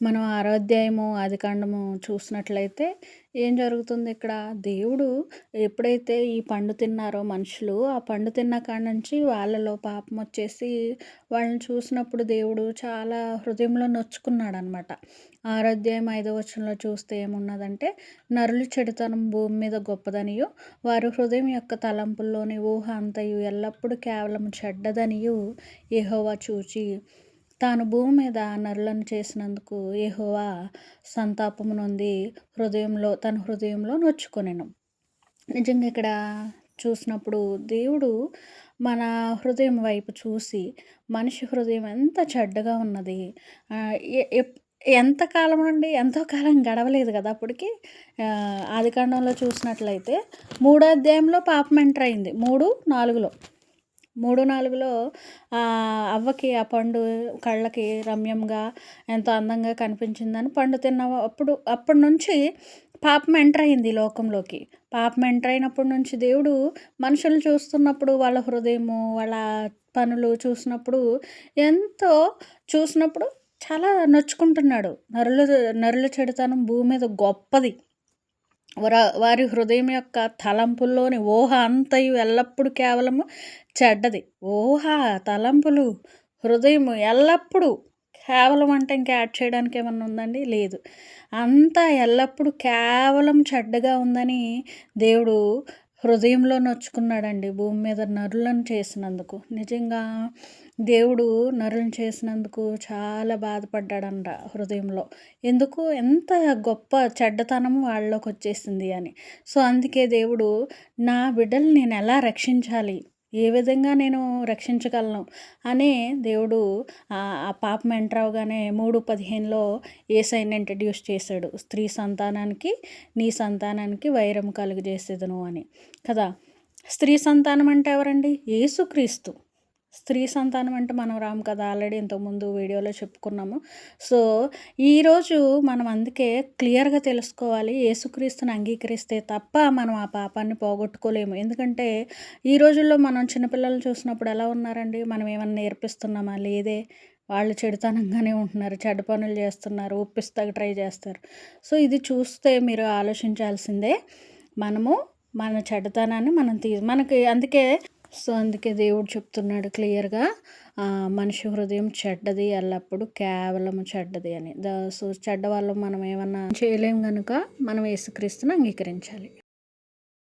మనం ఆరోధ్యాయము ఆదికాండము చూసినట్లయితే ఏం జరుగుతుంది ఇక్కడ? దేవుడు ఎప్పుడైతే ఈ పండు తిన్నారో మనుషులు, ఆ పండు తిన్న కాడ నుంచి వాళ్ళలో పాపం వచ్చేసి వాళ్ళని చూసినప్పుడు దేవుడు చాలా హృదయంలో నొచ్చుకున్నాడనమాట. ఆరోధ్యాయం 5వ వచనంలో చూస్తే ఏమున్నదంటే, నరులు చెడుతనం భూమి మీద గొప్పదనియు, వారి హృదయం యొక్క తలంపుల్లోని ఊహ అంతయు ఎల్లప్పుడూ కేవలం చెడ్డదనియు యెహోవా చూచి తాను భూమి మీద నరులను చేసినందుకు యెహోవా సంతాపము నొంది తన హృదయంలో నొచ్చుకొనెను. నిజంగా ఇక్కడ చూసినప్పుడు దేవుడు మన హృదయం వైపు చూసి మనిషి హృదయం ఎంత చెడ్డగా ఉన్నది. ఆహ్, ఎ ఎప్ ఎంతకాలం అండి, ఎంతో కాలం గడవలేదు కదా అప్పటికి. ఆదికాండంలో చూసినట్లయితే మూడో అధ్యాయంలో పాపం ఎంటర్ అయింది. 3, 4లో 3, 4లో అవ్వకి ఆ పండు కళ్ళకి రమ్యంగా ఎంతో అందంగా కనిపించిందని పండు అప్పటి నుంచి పాపం ఎంటర్ అయింది ఈ లోకంలోకి. పాపం ఎంటర్ అయినప్పటి నుంచి దేవుడు మనుషులు చూస్తున్నప్పుడు వాళ్ళ హృదయము, వాళ్ళ పనులు ఎంతో చూసినప్పుడు చాలా నొచ్చుకుంటున్నాడు. నరుల చెడుతనం భూమి మీద గొప్పది. వారి హృదయం యొక్క తలంపుల్లోని ఊహ అంతయు ఎల్లప్పుడూ కేవలము చెడ్డది. ఊహ, తలంపులు, హృదయము ఎల్లప్పుడూ కేవలం అంటే ఇంకా యాడ్ చేయడానికి ఏమన్నా ఉందండి? లేదు. అంతా ఎల్లప్పుడూ కేవలం చెడ్డగా ఉందని దేవుడు హృదయంలో నొచ్చుకున్నాడండి భూమి మీద నరులను చేసినందుకు. నిజంగా దేవుడు నరులను చేసినందుకు చాలా బాధపడ్డాడంట హృదయంలో. ఎందుకు? ఎంత గొప్ప చెడ్డతనం వాళ్ళలోకి వచ్చేసింది అని. సో, అందుకే దేవుడు నా బిడ్డల్ని నేను ఎలా రక్షించాలి? ఏ విధంగా నేను రక్షించగలను? అని దేవుడు ఆ పాపం ఎంటర్ అవ్వగానే 3:15లో యేసయ్యని ఇంట్రడ్యూస్ చేశాడు. స్త్రీ సంతానానికి, నీ సంతానానికి వైరం కలుగజేసేదను అని కదా! స్త్రీ సంతానం అంటే ఎవరండి? యేసుక్రీస్తు. స్త్రీ సంతానం అంటే మనం రాము కదా! ఆల్రెడీ ఇంతకుముందు వీడియోలో చెప్పుకున్నాము. సో, ఈరోజు మనం అందుకే క్లియర్‌గా తెలుసుకోవాలి. యేసుక్రీస్తుని అంగీకరిస్తే తప్ప మనం ఆ పాపాన్ని పోగొట్టుకోలేము. ఎందుకంటే ఈ రోజుల్లో మనం చిన్నపిల్లలు చూసినప్పుడు ఎలా ఉన్నారండి? మనం ఏమన్నా నేర్పిస్తున్నామా? లేదే. వాళ్ళు చెడుతనంగానే ఉంటున్నారు. చెడ్డ పనులు చేస్తున్నారు. ఒప్పిస్తాకి ట్రై చేస్తారు. సో, ఇది చూస్తే మీరు ఆలోచించాల్సిందే. మనము మన చెడ్డతనాన్ని మనకి అందుకే దేవుడు చెప్తున్నాడు క్లియర్‌గా, మనిషి హృదయం చెడ్డది, ఎల్లప్పుడూ కేవలము చెడ్డది అని. సో, చెడ్డవాళ్ళం మనం ఏమన్నా చేయలేం గనుక మనం యేసుక్రీస్తుని అంగీకరించాలి.